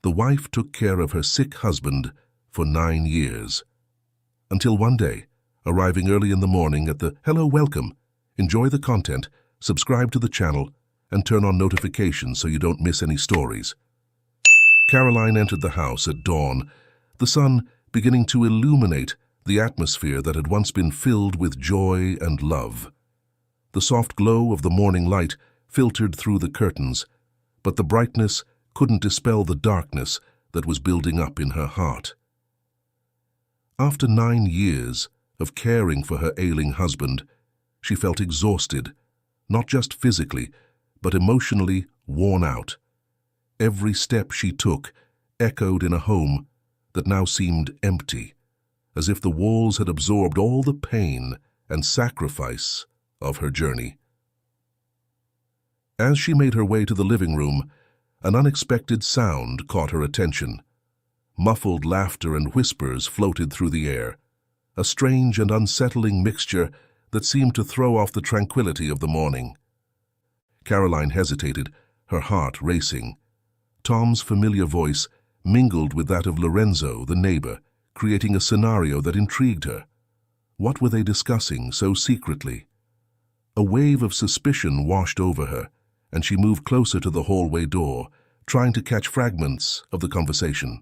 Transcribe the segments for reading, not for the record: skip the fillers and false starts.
The wife took care of her sick husband for 9 years. Until one day, arriving early in the morning at the "Hello, welcome, enjoy the content, subscribe to the channel, and turn on notifications so you don't miss any stories." Caroline entered the house at dawn, the sun beginning to illuminate the atmosphere that had once been filled with joy and love. The soft glow of the morning light filtered through the curtains, but the brightness couldn't dispel the darkness that was building up in her heart. After 9 years of caring for her ailing husband, she felt exhausted, not just physically, but emotionally worn out. Every step she took echoed in a home that now seemed empty, as if the walls had absorbed all the pain and sacrifice of her journey. As she made her way to the living room, an unexpected sound caught her attention. Muffled laughter and whispers floated through the air, a strange and unsettling mixture that seemed to throw off the tranquility of the morning. Caroline hesitated, her heart racing. Tom's familiar voice mingled with that of Lorenzo, the neighbor, creating a scenario that intrigued her. What were they discussing so secretly? A wave of suspicion washed over her, and she moved closer to the hallway door, trying to catch fragments of the conversation.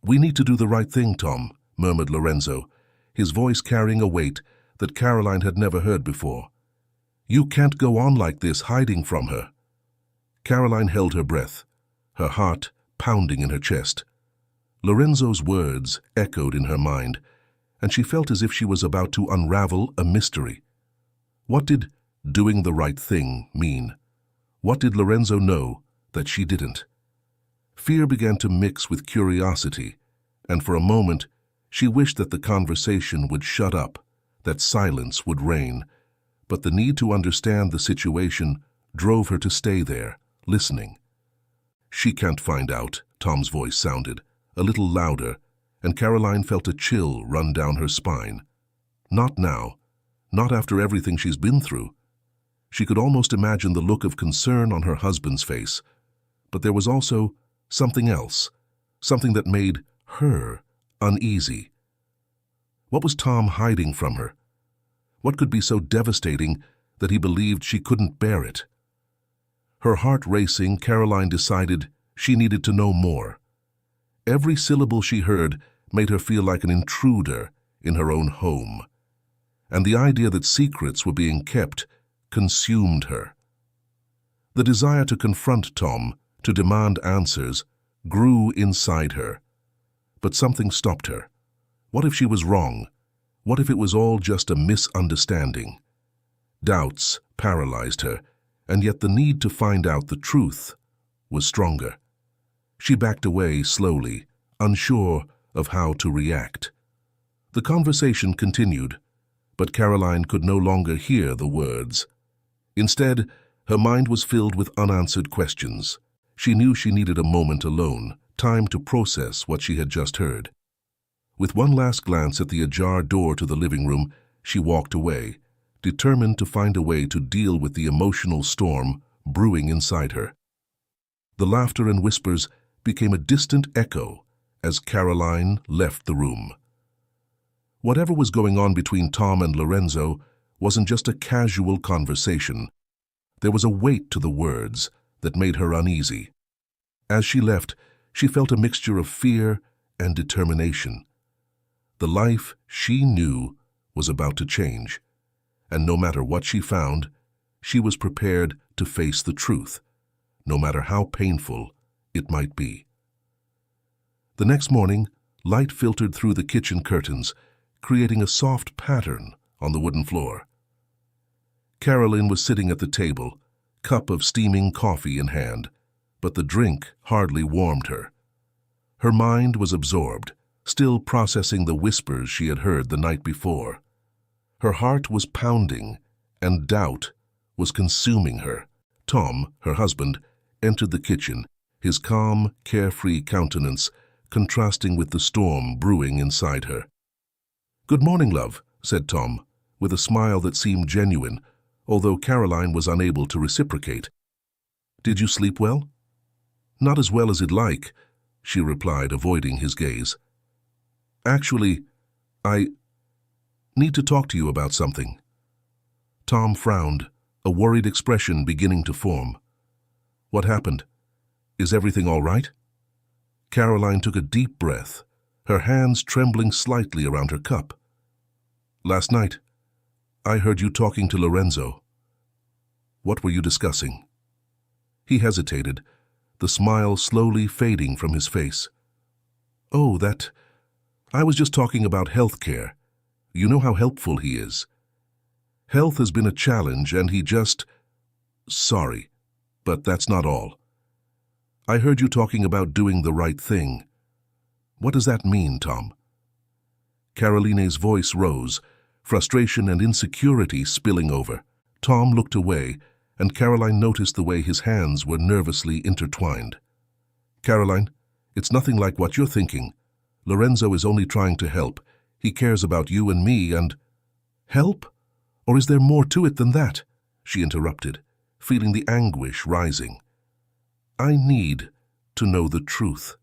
"We need to do the right thing, Tom," murmured Lorenzo, his voice carrying a weight that Caroline had never heard before. "You can't go on like this, hiding from her." Caroline held her breath, her heart pounding in her chest. Lorenzo's words echoed in her mind, and she felt as if she was about to unravel a mystery. What did "doing the right thing" mean? What did Lorenzo know that she didn't? Fear began to mix with curiosity, and for a moment she wished that the conversation would shut up, that silence would reign. But the need to understand the situation drove her to stay there, listening. "She can't find out," Tom's voice sounded, a little louder, and Caroline felt a chill run down her spine. Not now, not after everything she's been through. She could almost imagine the look of concern on her husband's face, but there was also something else, something that made her uneasy. What was Tom hiding from her? What could be so devastating that he believed she couldn't bear it? Her heart racing, Caroline decided she needed to know more. Every syllable she heard made her feel like an intruder in her own home, and the idea that secrets were being kept consumed her. The desire to confront Tom, to demand answers, grew inside her. But something stopped her. What if she was wrong? What if it was all just a misunderstanding? Doubts paralyzed her, and yet the need to find out the truth was stronger. She backed away slowly, unsure of how to react. The conversation continued, but Caroline could no longer hear the words. Instead, her mind was filled with unanswered questions. She knew she needed a moment alone, time to process what she had just heard. With one last glance at the ajar door to the living room, she walked away, determined to find a way to deal with the emotional storm brewing inside her. The laughter and whispers became a distant echo as Caroline left the room. Whatever was going on between Tom and Lorenzo wasn't just a casual conversation. There was a weight to the words that made her uneasy. As she left, she felt a mixture of fear and determination. The life she knew was about to change, and no matter what she found, she was prepared to face the truth, no matter how painful it might be. The next morning, light filtered through the kitchen curtains, creating a soft pattern on the wooden floor. Caroline was sitting at the table, cup of steaming coffee in hand, but the drink hardly warmed her. Her mind was absorbed, still processing the whispers she had heard the night before. Her heart was pounding, and doubt was consuming her. Tom, her husband, entered the kitchen, his calm, carefree countenance contrasting with the storm brewing inside her. "Good morning, love," said Tom, with a smile that seemed genuine, although Caroline was unable to reciprocate. "Did you sleep well?" "Not as well as I'd like, she replied, avoiding his gaze. Actually, I need to talk to you about something. Tom frowned, a worried expression beginning to form. What happened? Is everything all right? Caroline took a deep breath, her hands trembling slightly around her cup. Last night, I heard you talking to Lorenzo. What were you discussing? He hesitated, the smile slowly fading from his face. Oh, I was just talking about health care. You know how helpful he is. Health has been a challenge and he just... Sorry, but that's not all. I heard you talking about doing the right thing. What does that mean, Tom? Caroline's voice rose, frustration and insecurity spilling over. Tom looked away, and Caroline noticed the way his hands were nervously intertwined. Caroline, it's nothing like what you're thinking. Lorenzo is only trying to help. He cares about you and me and... Help? Or is there more to it than that? She interrupted, feeling the anguish rising. I need to know the truth.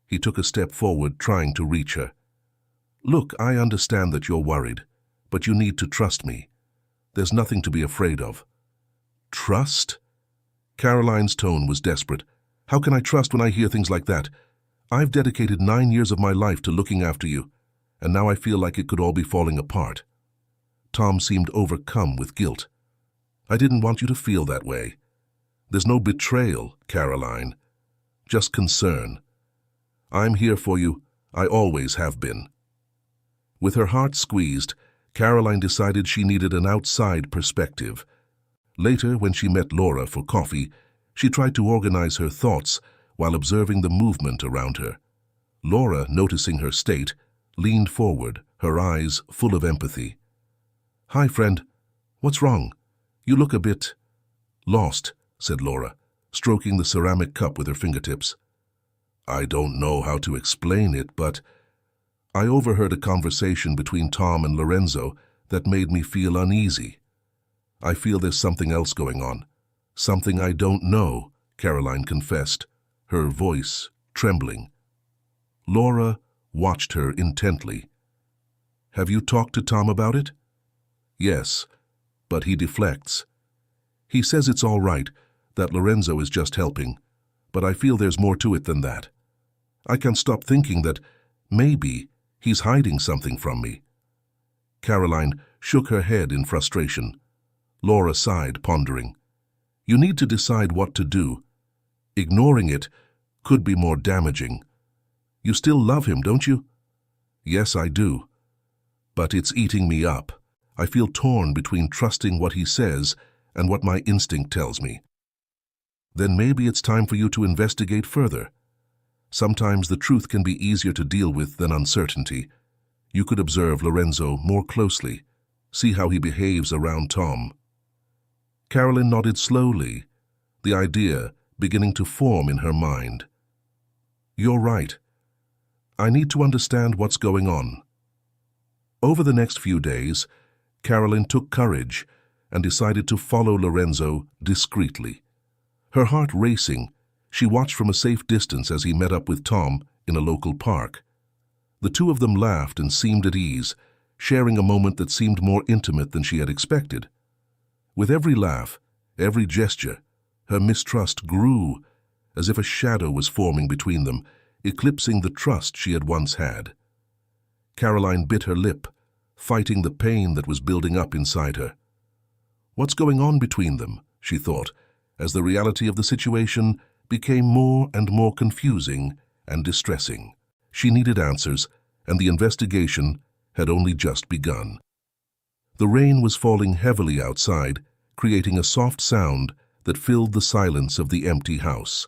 He took a step forward, trying to reach her. Look, I understand that you're worried, but you need to trust me. There's nothing to be afraid of. Trust? Caroline's tone was desperate. How can I trust when I hear things like that? I've dedicated 9 years of my life to looking after you, and now I feel like it could all be falling apart. Tom seemed overcome with guilt. I didn't want you to feel that way. There's no betrayal, Caroline. Just concern. I'm here for you. I always have been. With her heart squeezed, Caroline decided she needed an outside perspective. Later, when she met Laura for coffee, she tried to organize her thoughts while observing the movement around her. Laura, noticing her state, leaned forward, her eyes full of empathy. Hi, friend. What's wrong? You look a bit... lost, said Laura, stroking the ceramic cup with her fingertips. I don't know how to explain it, but I overheard a conversation between Tom and Lorenzo that made me feel uneasy. I feel there's something else going on. Something I don't know, Caroline confessed, her voice trembling. Laura watched her intently. Have you talked to Tom about it? Yes, but he deflects. He says it's all right, that Lorenzo is just helping, but I feel there's more to it than that. I can't stop thinking that maybe he's hiding something from me. Caroline shook her head in frustration. Laura sighed, pondering. You need to decide what to do. Ignoring it could be more damaging. You still love him, don't you? Yes, I do. But it's eating me up. I feel torn between trusting what he says and what my instinct tells me. Then maybe it's time for you to investigate further. Sometimes the truth can be easier to deal with than uncertainty. You could observe Lorenzo more closely, see how he behaves around Tom. Caroline nodded slowly, the idea beginning to form in her mind. You're right. I need to understand what's going on. Over the next few days, Caroline took courage and decided to follow Lorenzo discreetly. Her heart racing, she watched from a safe distance as he met up with Tom in a local park. The two of them laughed and seemed at ease, sharing a moment that seemed more intimate than she had expected. With every laugh, every gesture, her mistrust grew, as if a shadow was forming between them, eclipsing the trust she had once had. Caroline bit her lip, fighting the pain that was building up inside her. What's going on between them, she thought, as the reality of the situation became more and more confusing and distressing. She needed answers, and the investigation had only just begun. The rain was falling heavily outside, creating a soft sound that filled the silence of the empty house.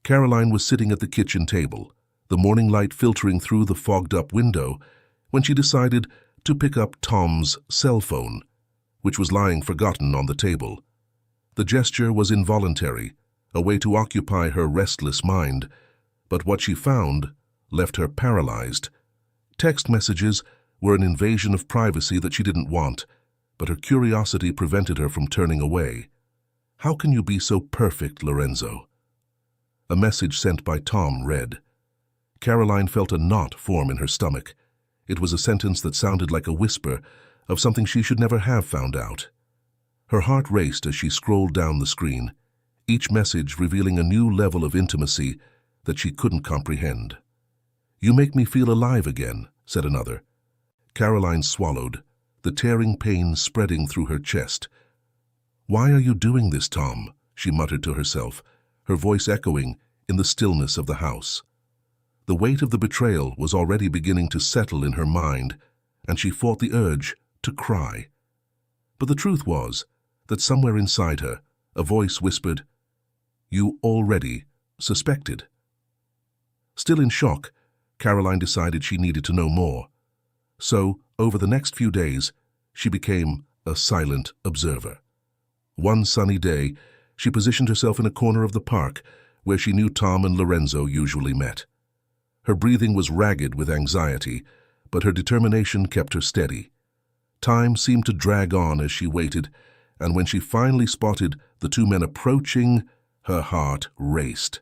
Caroline was sitting at the kitchen table, the morning light filtering through the fogged-up window, when she decided to pick up Tom's cell phone, which was lying forgotten on the table. The gesture was involuntary, a way to occupy her restless mind, but what she found left her paralyzed. Text messages were an invasion of privacy that she didn't want, but her curiosity prevented her from turning away. How can you be so perfect, Lorenzo? A message sent by Tom read. Caroline felt a knot form in her stomach. It was a sentence that sounded like a whisper of something she should never have found out. Her heart raced as she scrolled down the screen, each message revealing a new level of intimacy that she couldn't comprehend. "You make me feel alive again," said another. Caroline swallowed, the tearing pain spreading through her chest. "Why are you doing this, Tom?" she muttered to herself, her voice echoing in the stillness of the house. The weight of the betrayal was already beginning to settle in her mind, and she fought the urge to cry. But the truth was that somewhere inside her, a voice whispered, "You already suspected." Still in shock, Caroline decided she needed to know more. So, over the next few days, she became a silent observer. One sunny day, she positioned herself in a corner of the park where she knew Tom and Lorenzo usually met. Her breathing was ragged with anxiety, but her determination kept her steady. Time seemed to drag on as she waited, and when she finally spotted the two men approaching, her heart raced.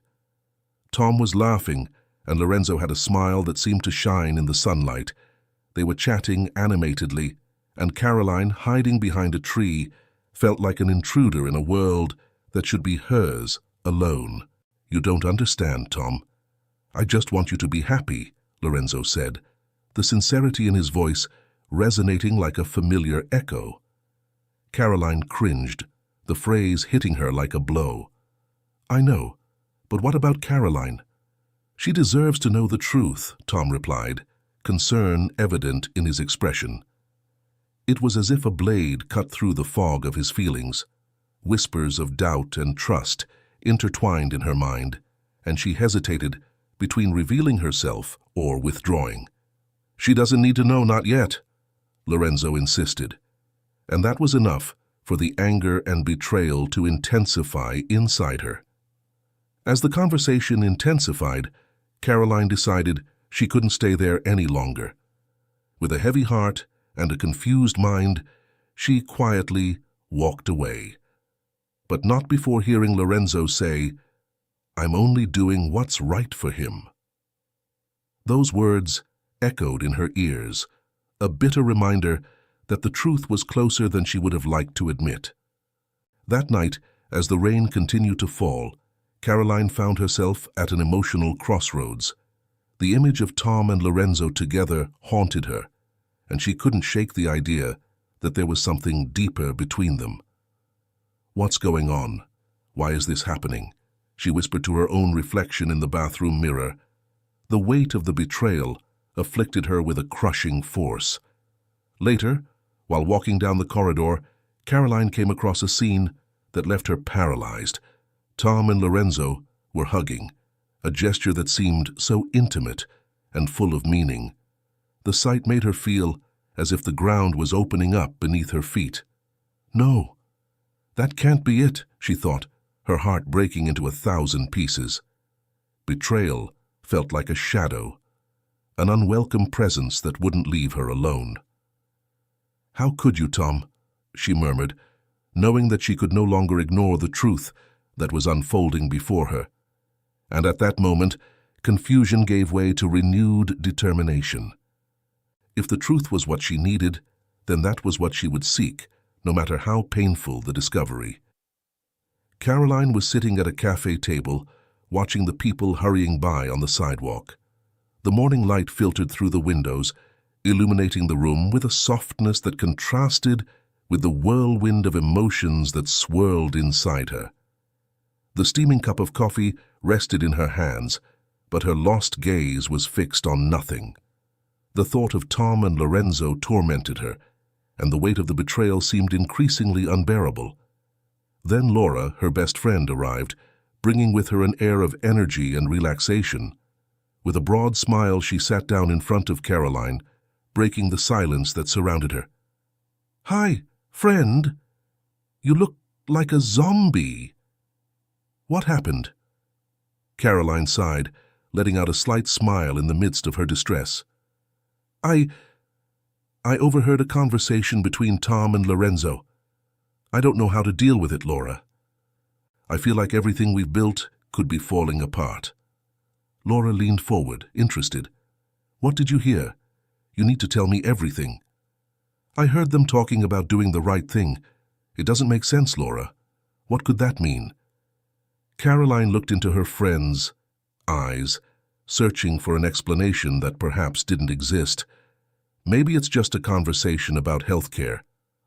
Tom was laughing, and Lorenzo had a smile that seemed to shine in the sunlight. They were chatting animatedly, and Caroline, hiding behind a tree, felt like an intruder in a world that should be hers alone. "You don't understand, Tom. I just want you to be happy," Lorenzo said, the sincerity in his voice resonating like a familiar echo. Caroline cringed, the phrase hitting her like a blow. "I know, but what about Caroline?" "She deserves to know the truth," Tom replied, concern evident in his expression. It was as if a blade cut through the fog of his feelings. Whispers of doubt and trust intertwined in her mind, and she hesitated between revealing herself or withdrawing. "She doesn't need to know, not yet," Lorenzo insisted. And that was enough for the anger and betrayal to intensify inside her. As the conversation intensified, Caroline decided she couldn't stay there any longer. With a heavy heart and a confused mind, she quietly walked away. But not before hearing Lorenzo say, "I'm only doing what's right for him." Those words echoed in her ears, a bitter reminder that the truth was closer than she would have liked to admit. That night, as the rain continued to fall, Caroline found herself at an emotional crossroads. The image of Tom and Lorenzo together haunted her, and she couldn't shake the idea that there was something deeper between them. "What's going on? Why is this happening?" she whispered to her own reflection in the bathroom mirror. The weight of the betrayal afflicted her with a crushing force. Later, while walking down the corridor, Caroline came across a scene that left her paralyzed. Tom and Lorenzo were hugging, a gesture that seemed so intimate and full of meaning. The sight made her feel as if the ground was opening up beneath her feet. "No, that can't be it," she thought, her heart breaking into 1,000 pieces. Betrayal felt like a shadow, an unwelcome presence that wouldn't leave her alone. "How could you, Tom?" she murmured, knowing that she could no longer ignore the truth that was unfolding before her. And at that moment, confusion gave way to renewed determination. If the truth was what she needed, then that was what she would seek, no matter how painful the discovery. Caroline was sitting at a cafe table, watching the people hurrying by on the sidewalk. The morning light filtered through the windows, illuminating the room with a softness that contrasted with the whirlwind of emotions that swirled inside her. The steaming cup of coffee rested in her hands, but her lost gaze was fixed on nothing. The thought of Tom and Lorenzo tormented her, and the weight of the betrayal seemed increasingly unbearable. Then Laura, her best friend, arrived, bringing with her an air of energy and relaxation. With a broad smile, she sat down in front of Caroline, breaking the silence that surrounded her. "Hi, friend. You look like a zombie." "What happened?" Caroline sighed, letting out a slight smile in the midst of her distress. I overheard a conversation between Tom and Lorenzo. I don't know how to deal with it, Laura. I feel like everything we've built could be falling apart. Laura leaned forward, interested. "What did you hear? You need to tell me everything." "I heard them talking about doing the right thing. It doesn't make sense, Laura. What could that mean?" Caroline looked into her friend's eyes, searching for an explanation that perhaps didn't exist. Maybe it's just a conversation about healthcare.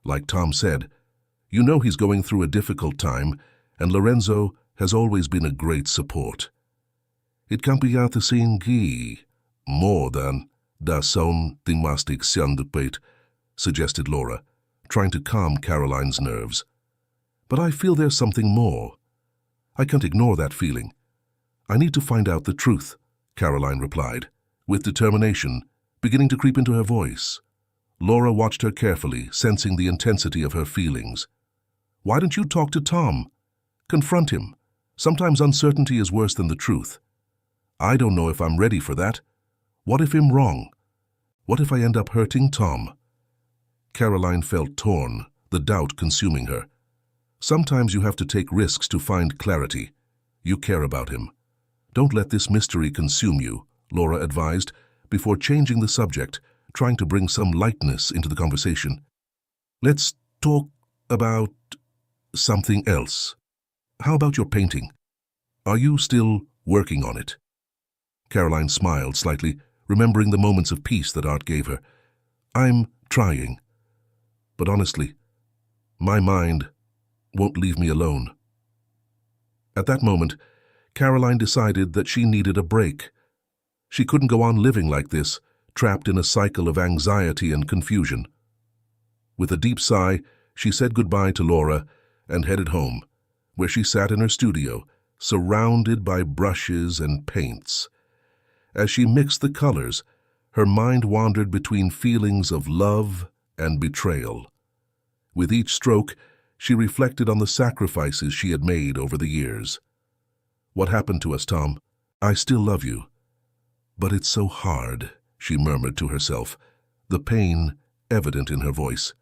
Like Tom said, you know he's going through a difficult time, and Lorenzo has always been a great support. "It kan begynne sin gi, more than da son ting mastig sjandupet," suggested Laura, trying to calm Caroline's nerves. "But I feel there's something more. I can't ignore that feeling. I need to find out the truth," Caroline replied, with determination beginning to creep into her voice. Laura watched her carefully, sensing the intensity of her feelings. "Why don't you talk to Tom? Confront him. Sometimes uncertainty is worse than the truth." "I don't know if I'm ready for that. What if I'm wrong? What if I end up hurting Tom?" Caroline felt torn, the doubt consuming her. "Sometimes you have to take risks to find clarity. You care about him. Don't let this mystery consume you," Laura advised, before changing the subject, trying to bring some lightness into the conversation. "Let's talk about something else. How about your painting? Are you still working on it?" Caroline smiled slightly, remembering the moments of peace that art gave her. "I'm trying. But honestly, my mind won't leave me alone." At that moment, Caroline decided that she needed a break. She couldn't go on living like this, trapped in a cycle of anxiety and confusion. With a deep sigh, she said goodbye to Laura and headed home, where she sat in her studio, surrounded by brushes and paints. As she mixed the colors, her mind wandered between feelings of love and betrayal. With each stroke, she reflected on the sacrifices she had made over the years. "What happened to us, Tom? I still love you. But it's so hard," she murmured to herself, the pain evident in her voice.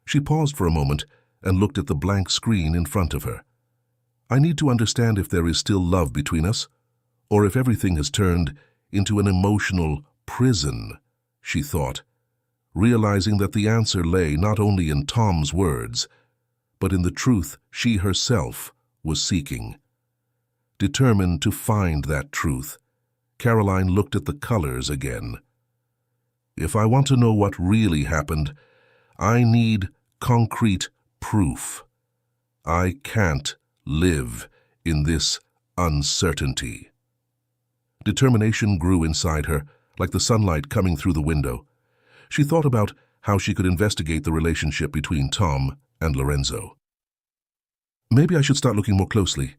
She paused for a moment and looked at the blank screen in front of her. "I need to understand if there is still love between us, or if everything has turned into an emotional prison," she thought, realizing that the answer lay not only in Tom's words, but in the truth she herself was seeking. Determined to find that truth, Caroline looked at the colors again. "If I want to know what really happened, I need concrete proof. I can't live in this uncertainty." Determination grew inside her, like the sunlight coming through the window. She thought about how she could investigate the relationship between Tom and Lorenzo. "Maybe I should start looking more closely.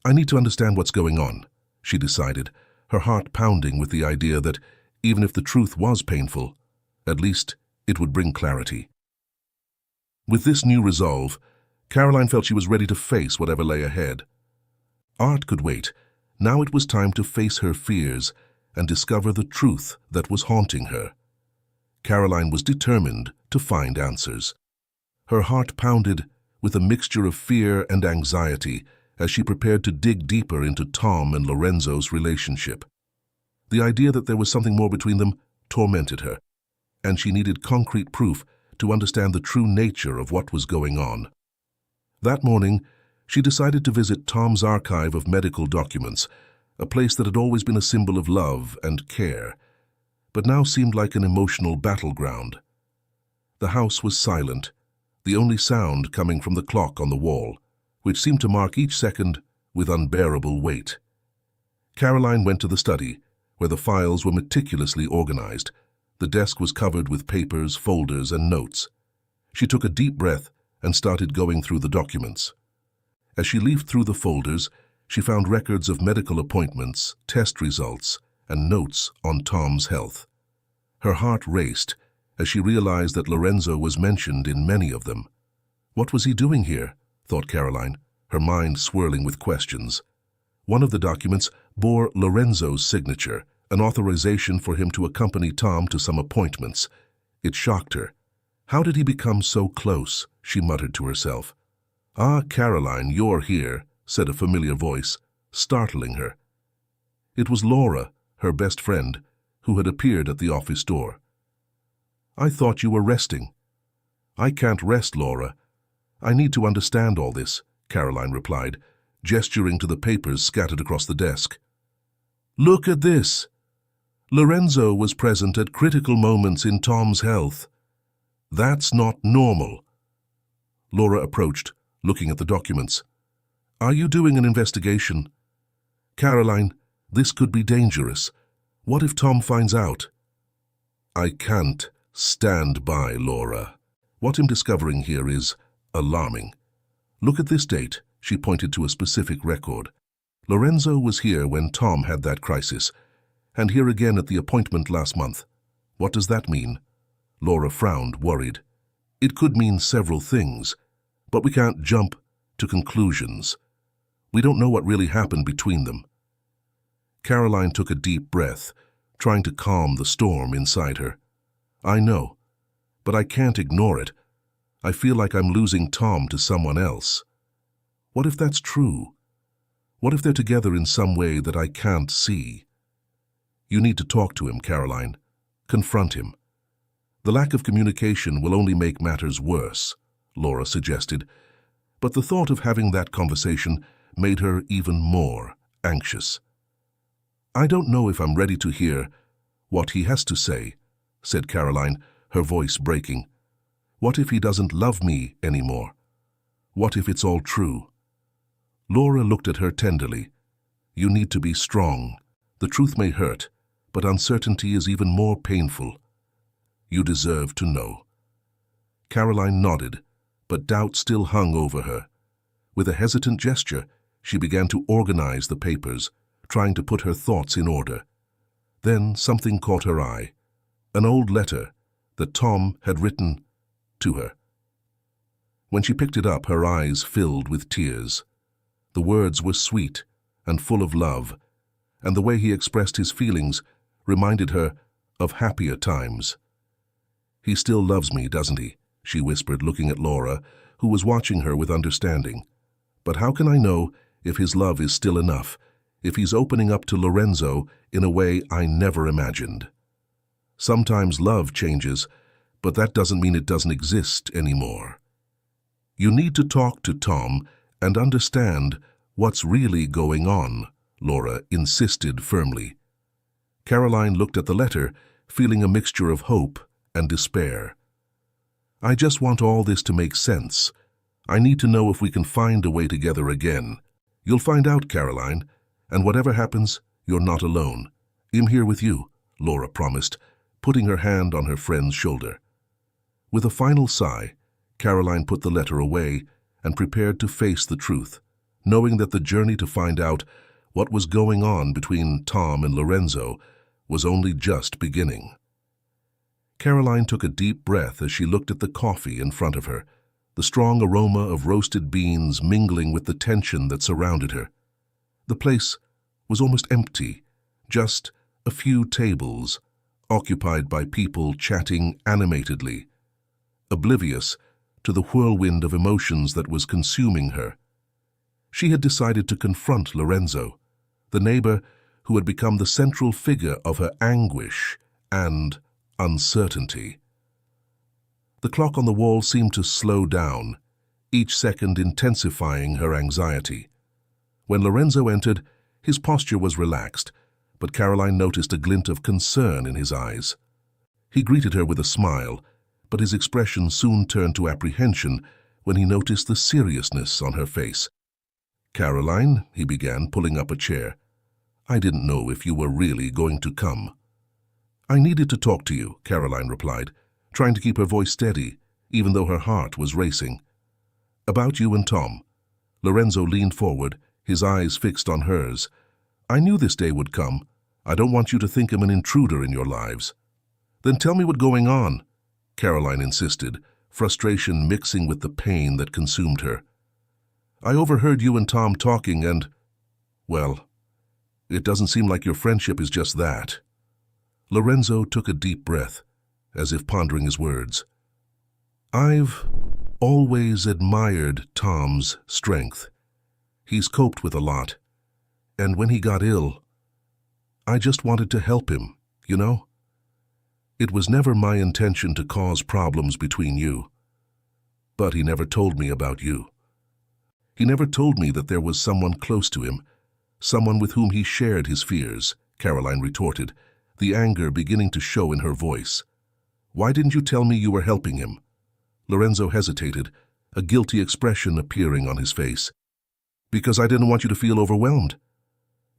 I need to understand what's going on," she decided, her heart pounding with the idea that, even if the truth was painful, at least it would bring clarity. With this new resolve, Caroline felt she was ready to face whatever lay ahead. Art could wait. Now it was time to face her fears and discover the truth that was haunting her. Caroline was determined to find answers. Her heart pounded with a mixture of fear and anxiety as she prepared to dig deeper into Tom and Lorenzo's relationship. The idea that there was something more between them tormented her, and she needed concrete proof to understand the true nature of what was going on. That morning, she decided to visit Tom's archive of medical documents, a place that had always been a symbol of love and care, but now seemed like an emotional battleground. The house was silent, the only sound coming from the clock on the wall, which seemed to mark each second with unbearable weight. Caroline went to the study, where the files were meticulously organized. The desk was covered with papers, folders, and notes. She took a deep breath and started going through the documents. As she leafed through the folders, she found records of medical appointments, test results, and notes on Tom's health. Her heart raced as she realized that Lorenzo was mentioned in many of them. What was he doing here? Thought Caroline, her mind swirling with questions. One of the documents bore Lorenzo's signature, an authorization for him to accompany Tom to some appointments. It shocked her. How did he become so close? She muttered to herself. "Ah, Caroline, you're here," said a familiar voice. startling her. It was Laura, her best friend, who had appeared at the office door. "I thought you were resting." "I can't rest, Laura. I need to understand all this," Caroline replied, gesturing to the papers scattered across the desk. "Look at this. Lorenzo was present at critical moments in Tom's health. That's not normal." Laura approached, looking at the documents. "Are you doing an investigation?" "Caroline, this could be dangerous. What if Tom finds out?" "I can't stand by, Laura. What I'm discovering here is alarming. Look at this date," she pointed to a specific record. "Lorenzo was here when Tom had that crisis, and here again at the appointment last month. What does that mean?" Laura frowned, worried. "It could mean several things, but we can't jump to conclusions. We don't know what really happened between them." Caroline took a deep breath, trying to calm the storm inside her. "I know, but I can't ignore it. I feel like I'm losing Tom to someone else. What if that's true? What if they're together in some way that I can't see?" "You need to talk to him, Caroline. Confront him. The lack of communication will only make matters worse," Laura suggested, but the thought of having that conversation made her even more anxious. "I don't know if I'm ready to hear what he has to say," said Caroline, her voice breaking. "What if he doesn't love me anymore? What if it's all true?" Laura looked at her tenderly. "You need to be strong. The truth may hurt, but uncertainty is even more painful. You deserve to know." Caroline nodded, but doubt still hung over her. With a hesitant gesture, she began to organize the papers, trying to put her thoughts in order. Then something caught her eye, an old letter that Tom had written to her. When she picked it up, her eyes filled with tears. The words were sweet and full of love, and the way he expressed his feelings reminded her of happier times. "He still loves me, doesn't he?" she whispered, looking at Laura, who was watching her with understanding. "But how can I know if his love is still enough, if he's opening up to Lorenzo in a way I never imagined? Sometimes love changes, but that doesn't mean it doesn't exist anymore. You need to talk to Tom and understand what's really going on," Laura insisted firmly. Caroline looked at the letter, feeling a mixture of hope and despair. "I just want all this to make sense. I need to know if we can find a way together again. You'll find out, Caroline, and whatever happens, you're not alone. I'm here with you," Laura promised, putting her hand on her friend's shoulder. With a final sigh, Caroline put the letter away and prepared to face the truth, knowing that the journey to find out what was going on between Tom and Lorenzo was only just beginning. Caroline took a deep breath as she looked at the coffee in front of her, the strong aroma of roasted beans mingling with the tension that surrounded her. The place was almost empty, just a few tables, occupied by people chatting animatedly, oblivious to the whirlwind of emotions that was consuming her. She had decided to confront Lorenzo, the neighbor who had become the central figure of her anguish and uncertainty. The clock on the wall seemed to slow down, each second intensifying her anxiety. When Lorenzo entered, his posture was relaxed, but Caroline noticed a glint of concern in his eyes. He greeted her with a smile, but his expression soon turned to apprehension when he noticed the seriousness on her face. "Caroline," he began, pulling up a chair, "I didn't know if you were really going to come." "I needed to talk to you," Caroline replied, trying to keep her voice steady, even though her heart was racing. "About you and Tom." Lorenzo leaned forward, his eyes fixed on hers. "I knew this day would come. I don't want you to think I'm an intruder in your lives." "Then tell me what's going on," Caroline insisted, frustration mixing with the pain that consumed her. "I overheard you and Tom talking and, well, it doesn't seem like your friendship is just that." Lorenzo took a deep breath, as if pondering his words. "I've always admired Tom's strength. He's coped with a lot, And when he got ill, I just wanted to help him, you know? It was never my intention to cause problems between you. But he never told me about you. He never told me that there was someone close to him, someone with whom he shared his fears, Caroline retorted, the anger beginning to show in her voice. Why didn't you tell me you were helping him? Lorenzo hesitated, a guilty expression appearing on his face. Because I didn't want you to feel overwhelmed.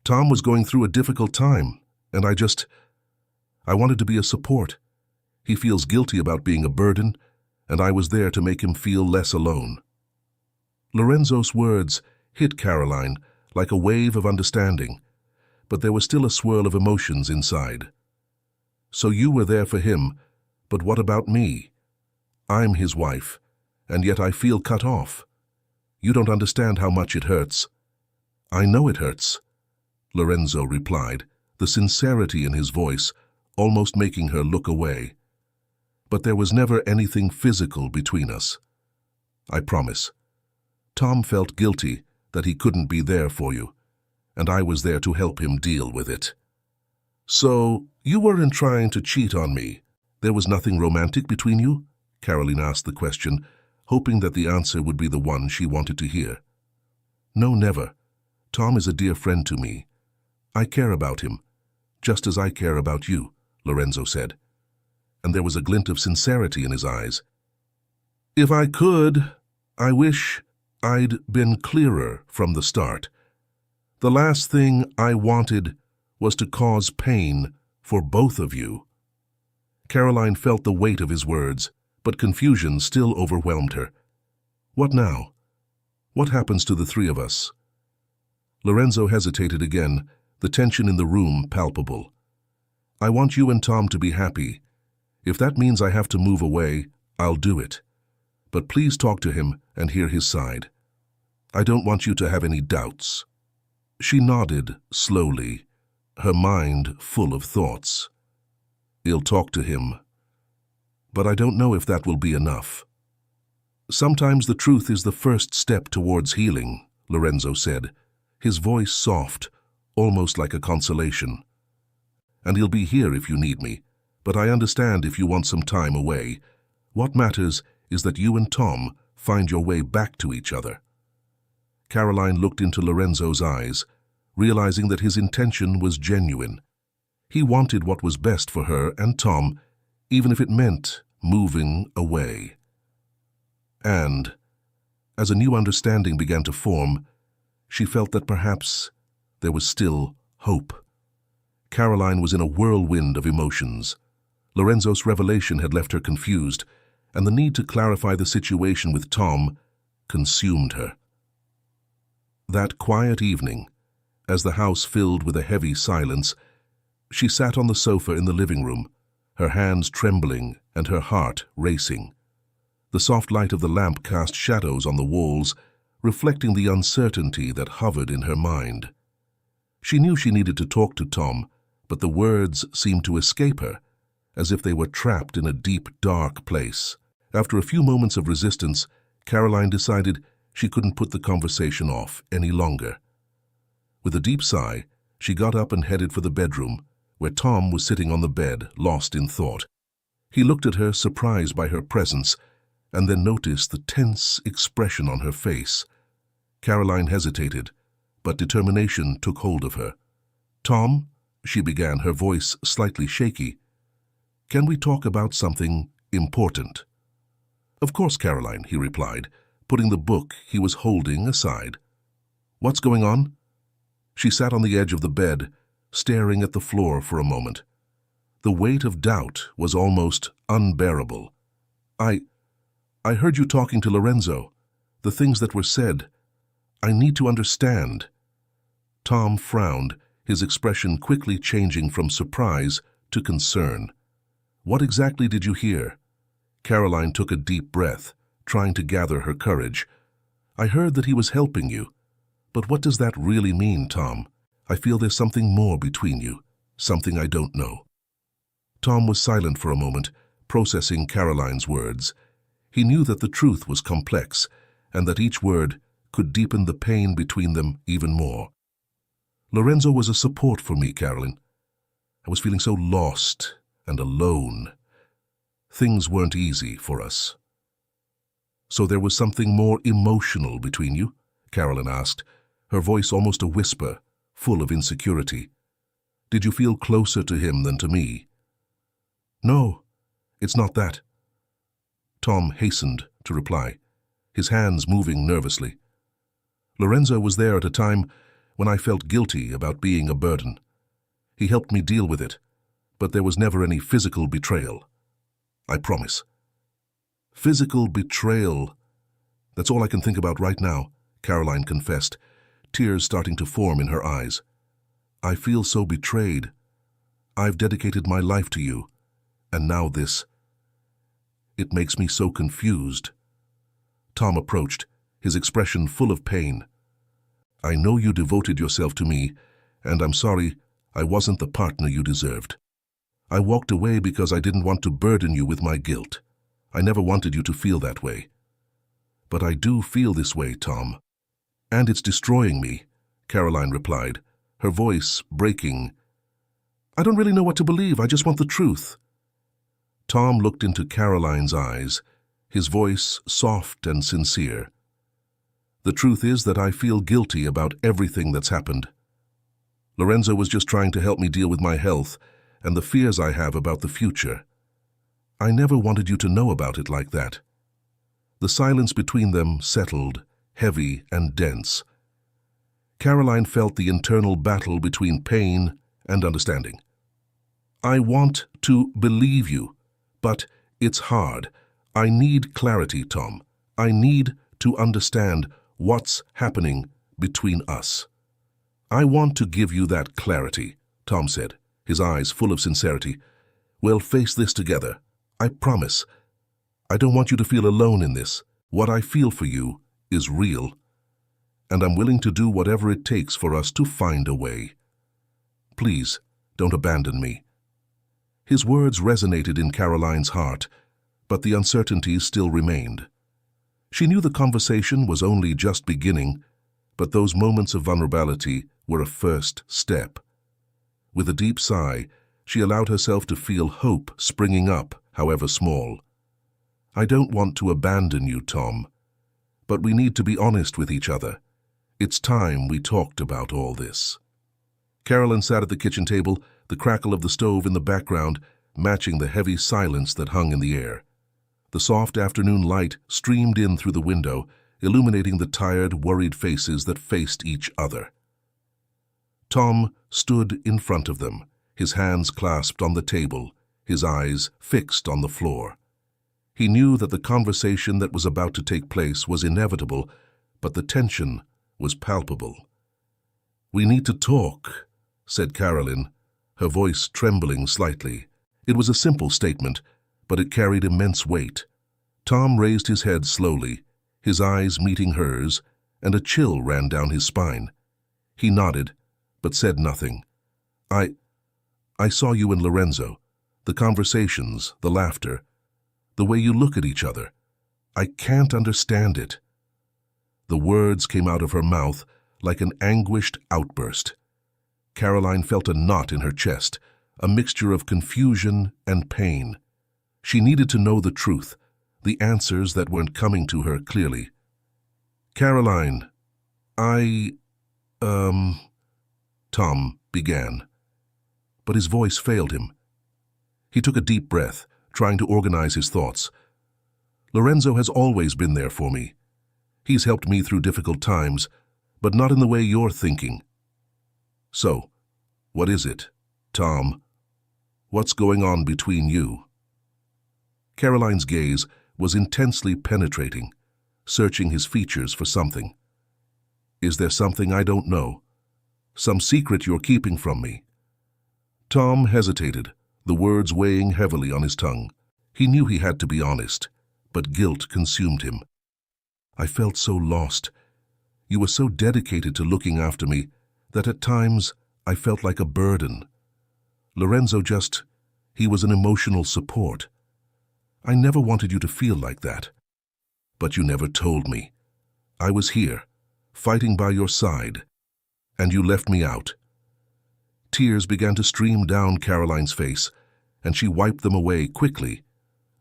Tom was going through a difficult time, and I wanted to be a support. He feels guilty about being a burden, and I was there to make him feel less alone. Lorenzo's words hit Caroline like a wave of understanding, but there was still a swirl of emotions inside. So you were there for him, but what about me? I'm his wife, and yet I feel cut off. You don't understand how much it hurts. I know it hurts, Lorenzo replied, the sincerity in his voice almost making her look away. But there was never anything physical between us. I promise. Tom felt guilty that he couldn't be there for you, and I was there to help him deal with it. So, you weren't trying to cheat on me. There was nothing romantic between you? Caroline asked the question, hoping that the answer would be the one she wanted to hear. No, never. Tom is a dear friend to me. I care about him, just as I care about you, Lorenzo said. And there was a glint of sincerity in his eyes. If I could, I wish I'd been clearer from the start. The last thing I wanted was to cause pain for both of you. Caroline felt the weight of his words, but confusion still overwhelmed her. What now? What happens to the three of us? Lorenzo hesitated again, the tension in the room palpable. I want you and Tom to be happy. If that means I have to move away, I'll do it. But please talk to him and hear his side. I don't want you to have any doubts. She nodded slowly, her mind full of thoughts. I'll talk to him. But I don't know if that will be enough. Sometimes the truth is the first step towards healing, Lorenzo said, his voice soft, almost like a consolation. And he'll be here if you need me, but I understand if you want some time away. What matters is that you and Tom find your way back to each other. Caroline looked into Lorenzo's eyes, realizing that his intention was genuine. He wanted what was best for her and Tom, even if it meant moving away. And, as a new understanding began to form, she felt that perhaps there was still hope. Caroline was in a whirlwind of emotions. Lorenzo's revelation had left her confused, and the need to clarify the situation with Tom consumed her. That quiet evening, as the house filled with a heavy silence, she sat on the sofa in the living room, her hands trembling and her heart racing. The soft light of the lamp cast shadows on the walls, reflecting the uncertainty that hovered in her mind. She knew she needed to talk to Tom, but the words seemed to escape her, as if they were trapped in a deep, dark place. After a few moments of resistance, Caroline decided she couldn't put the conversation off any longer. With a deep sigh, she got up and headed for the bedroom, where Tom was sitting on the bed, lost in thought. He looked at her, surprised by her presence, and then noticed the tense expression on her face. Caroline hesitated, but determination took hold of her. "Tom," she began, her voice slightly shaky, "can we talk about something important?" "Of course, Caroline," he replied, putting the book he was holding aside. "What's going on?" She sat on the edge of the bed, staring at the floor for a moment. The weight of doubt was almost unbearable. I heard you talking to Lorenzo. The things that were said. I need to understand." Tom frowned, his expression quickly changing from surprise to concern. "What exactly did you hear?" Caroline took a deep breath, trying to gather her courage. "I heard that he was helping you. But what does that really mean, Tom? I feel there's something more between you, something I don't know." Tom was silent for a moment, processing Caroline's words. He knew that the truth was complex, and that each word could deepen the pain between them even more. Lorenzo was a support for me, Carolyn. I was feeling so lost and alone. Things weren't easy for us. So there was something more emotional between you? Carolyn asked, her voice almost a whisper, full of insecurity. Did you feel closer to him than to me? No, it's not that. Tom hastened to reply, his hands moving nervously. Lorenzo was there at a time when I felt guilty about being a burden. He helped me deal with it, but there was never any physical betrayal. I promise. Physical betrayal. That's all I can think about right now, Caroline confessed, tears starting to form in her eyes. I feel so betrayed. I've dedicated my life to you, and now this. It makes me so confused. Tom approached, his expression full of pain. I know you devoted yourself to me, and I'm sorry I wasn't the partner you deserved. I walked away because I didn't want to burden you with my guilt. I never wanted you to feel that way. But I do feel this way, Tom. And it's destroying me, Caroline replied, her voice breaking. I don't really know what to believe, I just want the truth. Tom looked into Caroline's eyes, his voice soft and sincere. The truth is that I feel guilty about everything that's happened. Lorenzo was just trying to help me deal with my health and the fears I have about the future. I never wanted you to know about it like that. The silence between them settled, heavy and dense. Caroline felt the internal battle between pain and understanding. I want to believe you, but it's hard. I need clarity, Tom. I need to understand what's happening between us. I want to give you that clarity, Tom said, his eyes full of sincerity. We'll face this together. I promise. I don't want you to feel alone in this. What I feel for you is real, and I'm willing to do whatever it takes for us to find a way. Please, don't abandon me. His words resonated in Caroline's heart, but the uncertainties still remained. She knew the conversation was only just beginning, but those moments of vulnerability were a first step. With a deep sigh, she allowed herself to feel hope springing up, however small. I don't want to abandon you, Tom, but we need to be honest with each other. It's time we talked about all this. Carolyn sat at the kitchen table, the crackle of the stove in the background matching the heavy silence that hung in the air. The soft afternoon light streamed in through the window, illuminating the tired, worried faces that faced each other. Tom stood in front of them, his hands clasped on the table, his eyes fixed on the floor. He knew that the conversation that was about to take place was inevitable, but the tension was palpable. We need to talk, said Carolyn, her voice trembling slightly. It was a simple statement, but it carried immense weight. Tom raised his head slowly, his eyes meeting hers, and a chill ran down his spine. He nodded, but said nothing. I saw you and Lorenzo, the conversations, the laughter, the way you look at each other. I can't understand it. The words came out of her mouth like an anguished outburst. Caroline felt a knot in her chest, a mixture of confusion and pain. She needed to know the truth, the answers that weren't coming to her clearly. Caroline, Tom began, but his voice failed him. He took a deep breath, trying to organize his thoughts. Lorenzo has always been there for me. He's helped me through difficult times, but not in the way you're thinking. So, what is it, Tom? What's going on between you? Caroline's gaze was intensely penetrating, searching his features for something. Is there something I don't know? Some secret you're keeping from me? Tom hesitated, the words weighing heavily on his tongue. He knew he had to be honest, but guilt consumed him. I felt so lost. You were so dedicated to looking after me that at times I felt like a burden. Lorenzo he was an emotional support. I never wanted you to feel like that. But you never told me. I was here, fighting by your side, and you left me out. Tears began to stream down Caroline's face, and she wiped them away quickly,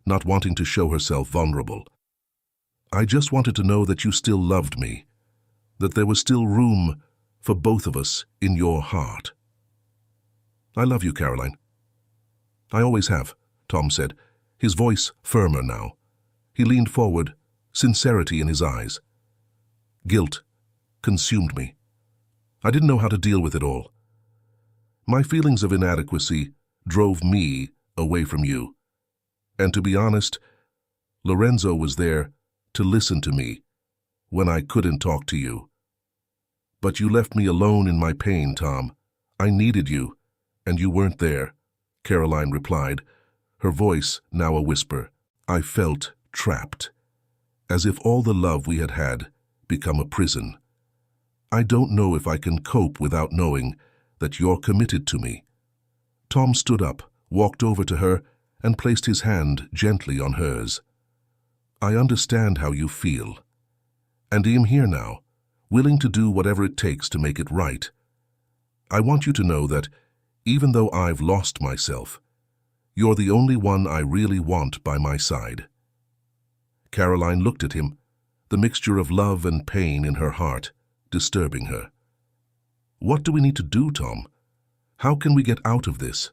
not wanting to show herself vulnerable. "I just wanted to know that you still loved me, that there was still room for both of us in your heart." "I love you, Caroline." "I always have," Tom said, his voice firmer now. He leaned forward, sincerity in his eyes. Guilt consumed me. I didn't know how to deal with it all. My feelings of inadequacy drove me away from you. And to be honest, Lorenzo was there to listen to me when I couldn't talk to you. But you left me alone in my pain, Tom. I needed you, and you weren't there, Caroline replied, her voice now a whisper. I felt trapped, as if all the love we had had become a prison. I don't know if I can cope without knowing that you're committed to me. Tom stood up, walked over to her, and placed his hand gently on hers. I understand how you feel, and I am here now, willing to do whatever it takes to make it right. I want you to know that, even though I've lost myself, you're the only one I really want by my side. Caroline looked at him, the mixture of love and pain in her heart disturbing her. What do we need to do, Tom? How can we get out of this?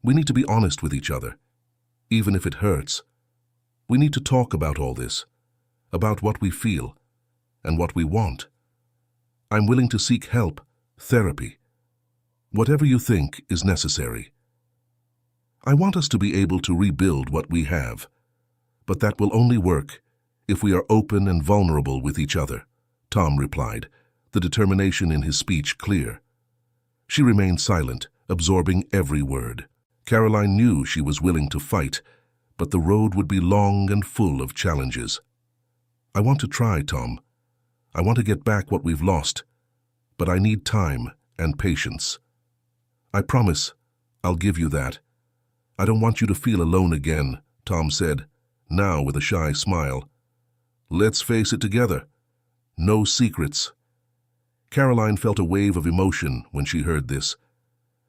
We need to be honest with each other, even if it hurts. We need to talk about all this, about what we feel and what we want. I'm willing to seek help, therapy, whatever you think is necessary. I want us to be able to rebuild what we have, but that will only work if we are open and vulnerable with each other, Tom replied, the determination in his speech clear. She remained silent, absorbing every word. Caroline knew she was willing to fight, but the road would be long and full of challenges. I want to try, Tom. I want to get back what we've lost, but I need time and patience. I promise I'll give you that. I don't want you to feel alone again, Tom said, now with a shy smile. Let's face it together. No secrets. Caroline felt a wave of emotion when she heard this.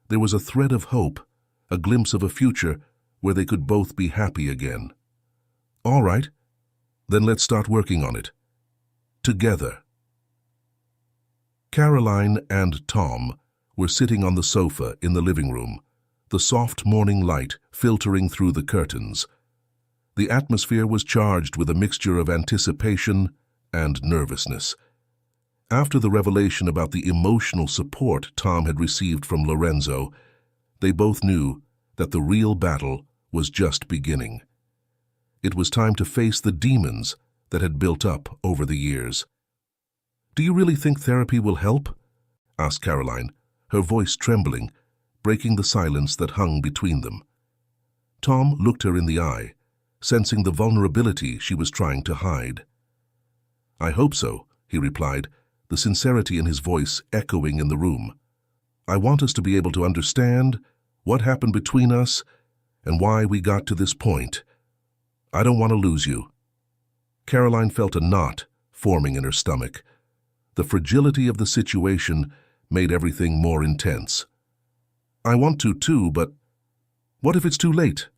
There was a thread of hope, a glimpse of a future where they could both be happy again. All right, then let's start working on it. Together. Caroline and Tom were sitting on the sofa in the living room, the soft morning light filtering through the curtains. The atmosphere was charged with a mixture of anticipation and nervousness. After the revelation about the emotional support Tom had received from Lorenzo, they both knew that the real battle was just beginning. It was time to face the demons that had built up over the years. Do you really think therapy will help? Asked Caroline, her voice trembling, breaking the silence that hung between them. Tom looked her in the eye, sensing the vulnerability she was trying to hide. I hope so, he replied, the sincerity in his voice echoing in the room. I want us to be able to understand what happened between us and why we got to this point. I don't want to lose you. Caroline felt a knot forming in her stomach. The fragility of the situation made everything more intense. I want to too, but what if it's too late?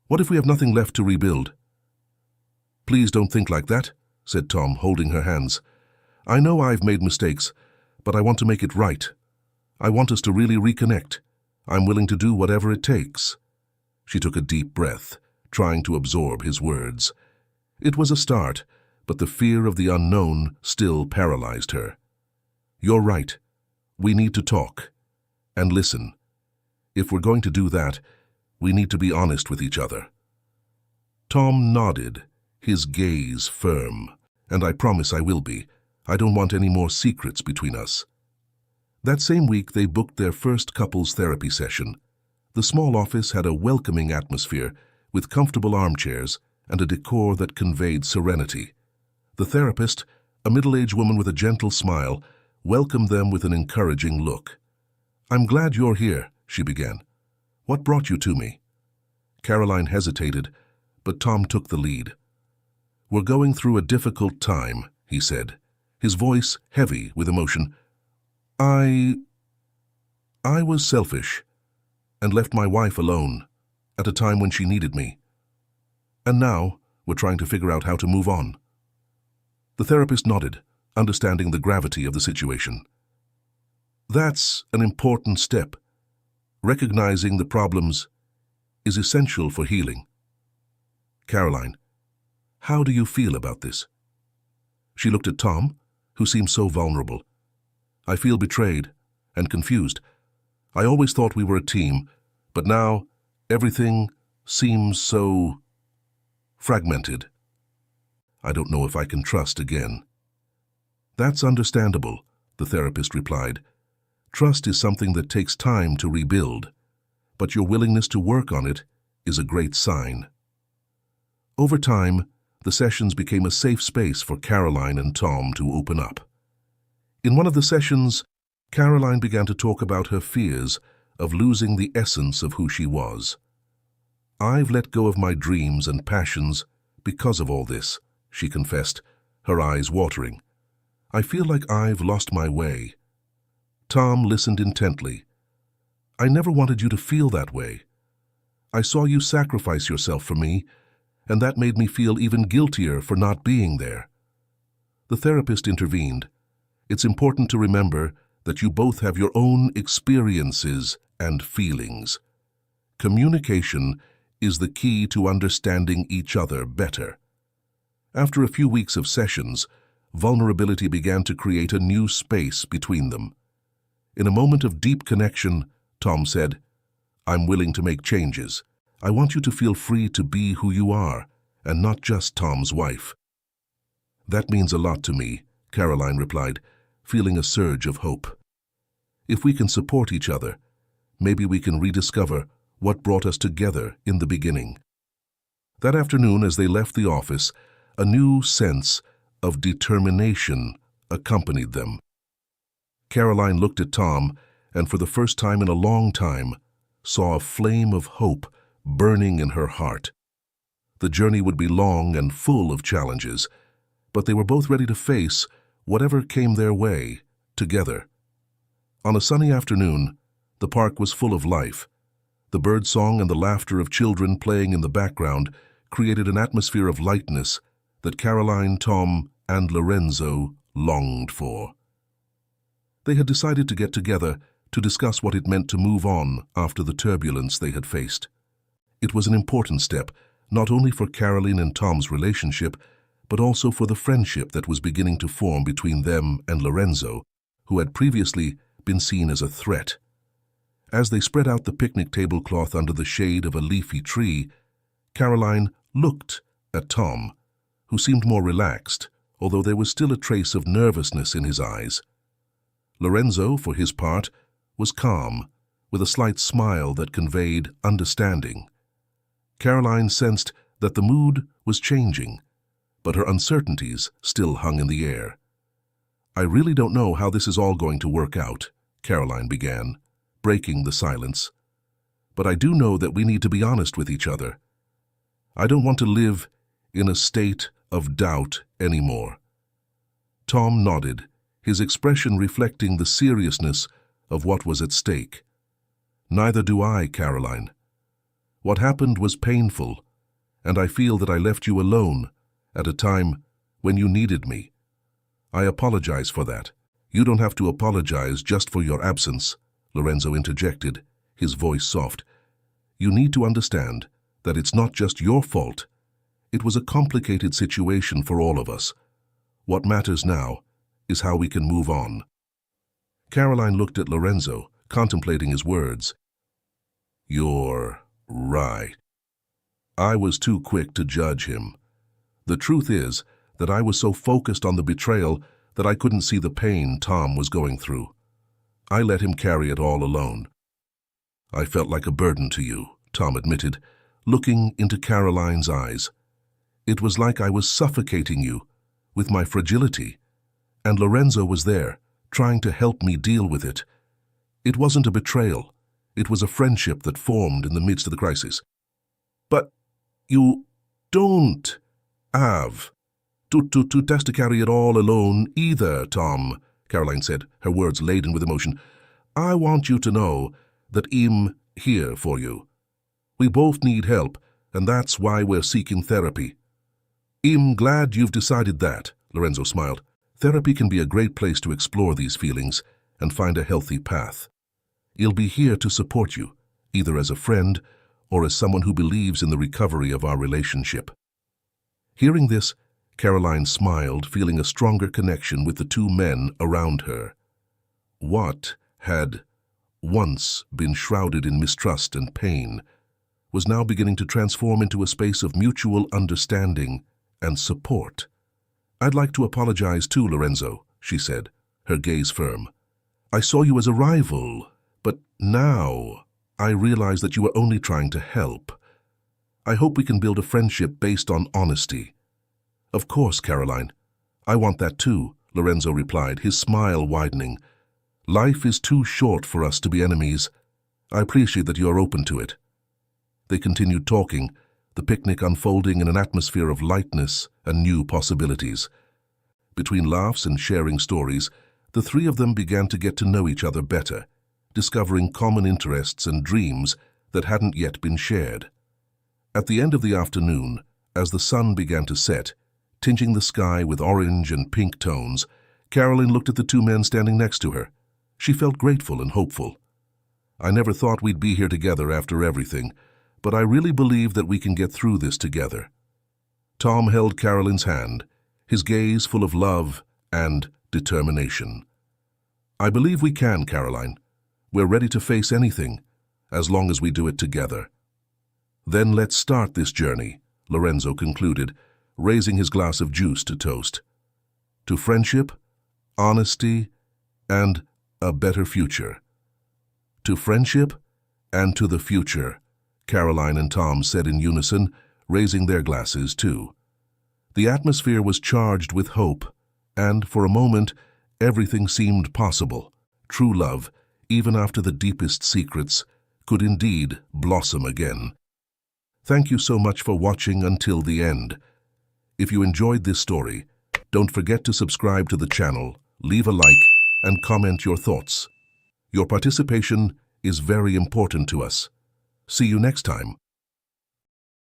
What if we have nothing left to rebuild? Please don't think like that, said Tom, holding her hands. I know I've made mistakes, but I want to make it right. I want us to really reconnect. I'm willing to do whatever it takes. She took a deep breath, trying to absorb his words. It was a start, but the fear of the unknown still paralyzed her. You're right. We need to talk. And listen. If we're going to do that, we need to be honest with each other. Tom nodded, his gaze firm. And I promise I will be. I don't want any more secrets between us. That same week, they booked their first couples therapy session. The small office had a welcoming atmosphere with comfortable armchairs and a decor that conveyed serenity. The therapist, a middle-aged woman with a gentle smile, welcomed them with an encouraging look. I'm glad you're here, she began. What brought you to me? Caroline hesitated, but Tom took the lead. We're going through a difficult time, he said, his voice heavy with emotion. I I was selfish and left my wife alone at a time when she needed me. And now we're trying to figure out how to move on. The therapist nodded, understanding the gravity of the situation. That's an important step. Recognizing the problems is essential for healing. Caroline, how do you feel about this? She looked at Tom, who seemed so vulnerable. I feel betrayed and confused. I always thought we were a team, but now everything seems so fragmented. I don't know if I can trust again. That's understandable, the therapist replied. Trust is something that takes time to rebuild, but your willingness to work on it is a great sign. Over time, the sessions became a safe space for Caroline and Tom to open up. In one of the sessions, Caroline began to talk about her fears of losing the essence of who she was. I've let go of my dreams and passions because of all this, she confessed, her eyes watering. I feel like I've lost my way. Tom listened intently. I never wanted you to feel that way. I saw you sacrifice yourself for me, and that made me feel even guiltier for not being there. The therapist intervened. It's important to remember that you both have your own experiences and feelings. Communication is the key to understanding each other better. After a few weeks of sessions, vulnerability began to create a new space between them. In a moment of deep connection, Tom said, I'm willing to make changes. I want you to feel free to be who you are, and not just Tom's wife. That means a lot to me, Caroline replied, feeling a surge of hope. If we can support each other, maybe we can rediscover what brought us together in the beginning. That afternoon, as they left the office, a new sense of determination accompanied them. Caroline looked at Tom and for the first time in a long time saw a flame of hope burning in her heart. The journey would be long and full of challenges, but they were both ready to face whatever came their way together. On a sunny afternoon, the park was full of life. The birdsong and the laughter of children playing in the background created an atmosphere of lightness that Caroline, Tom, and Lorenzo longed for. They had decided to get together to discuss what it meant to move on after the turbulence they had faced. It was an important step, not only for Caroline and Tom's relationship, but also for the friendship that was beginning to form between them and Lorenzo, who had previously been seen as a threat. As they spread out the picnic tablecloth under the shade of a leafy tree, Caroline looked at Tom, who seemed more relaxed, although there was still a trace of nervousness in his eyes. Lorenzo, for his part, was calm, with a slight smile that conveyed understanding. Caroline sensed that the mood was changing, but her uncertainties still hung in the air. I really don't know how this is all going to work out, Caroline began, breaking the silence. But I do know that we need to be honest with each other. I don't want to live in a state of doubt anymore. Tom nodded, his expression reflecting the seriousness of what was at stake. Neither do I, Caroline. What happened was painful, and I feel that I left you alone at a time when you needed me. I apologize for that. You don't have to apologize just for your absence, Lorenzo interjected, his voice soft. You need to understand that it's not just your fault. It was a complicated situation for all of us. What matters now is how we can move on. Caroline looked at Lorenzo, contemplating his words. You're right. I was too quick to judge him. The truth is that I was so focused on the betrayal that I couldn't see the pain Tom was going through. I let him carry it all alone. I felt like a burden to you, Tom admitted, looking into Caroline's eyes. It was like I was suffocating you with my fragility, and Lorenzo was there, trying to help me deal with it. It wasn't a betrayal. It was a friendship that formed in the midst of the crisis. But you don't have to carry it all alone either, Tom, Caroline said, her words laden with emotion. I want you to know that I'm here for you. We both need help, and that's why we're seeking therapy. I'm glad you've decided that, Lorenzo smiled. Therapy can be a great place to explore these feelings and find a healthy path. I'll be here to support you, either as a friend or as someone who believes in the recovery of our relationship. Hearing this, Caroline smiled, feeling a stronger connection with the two men around her. What had once been shrouded in mistrust and pain was now beginning to transform into a space of mutual understanding and support. I'd like to apologize too, Lorenzo, she said, her gaze firm. I saw you as a rival, but now I realize that you are only trying to help. I hope we can build a friendship based on honesty. Of course, Caroline. I want that too, Lorenzo replied, his smile widening. Life is too short for us to be enemies. I appreciate that you are open to it. They continued talking, the picnic unfolding in an atmosphere of lightness and new possibilities. Between laughs and sharing stories, the three of them began to get to know each other better, discovering common interests and dreams that hadn't yet been shared. At the end of the afternoon, as the sun began to set, tinging the sky with orange and pink tones, Caroline looked at the two men standing next to her. She felt grateful and hopeful. I never thought we'd be here together after everything, but I really believe that we can get through this together. Tom held Caroline's hand, his gaze full of love and determination. I believe we can, Caroline. We're ready to face anything, as long as we do it together. Then let's start this journey, Lorenzo concluded, raising his glass of juice to toast. To friendship, honesty, and a better future. To friendship and to the future, Caroline and Tom said in unison, raising their glasses too. The atmosphere was charged with hope, and for a moment, everything seemed possible. True love, even after the deepest secrets, could indeed blossom again. Thank you so much for watching until the end. If you enjoyed this story, don't forget to subscribe to the channel, leave a like, and comment your thoughts. Your participation is very important to us. See you next time.